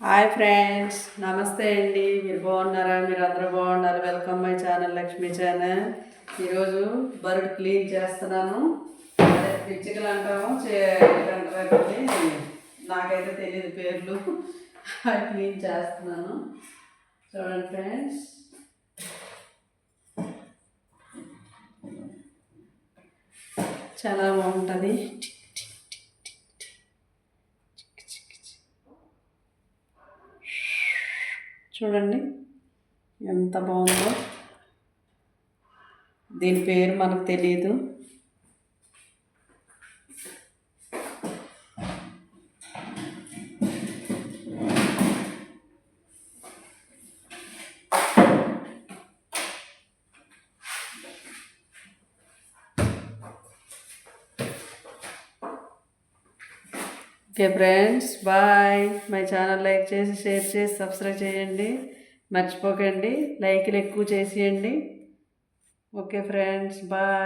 Hi friends, నమస్తే అండి. మీరు బాగున్నారా? మీరు అందరూ బాగున్నారు. Welcome my channel Lakshmi channel. ఈరోజు బర్డ్ క్లీన్ చేస్తున్నాను. అదే పిచ్చుకలు అంటాము, ఏంటంటారు, నాకైతే తెలియదు పేర్లు. అది క్లీన్ చేస్తున్నాను. చూడండి ఫ్రెండ్స్, చాలా బాగుంటుంది. చూడండి ఎంత బాగుందో. దీని పేరు మనకు తెలియదు. Okay friends, bye. My channel like చేసి, షేర్ చేసి, సబ్స్క్రైబ్ చేయండి. మర్చిపోకండి, లైక్లు ఎక్కువ చేసేయండి. Okay friends, bye.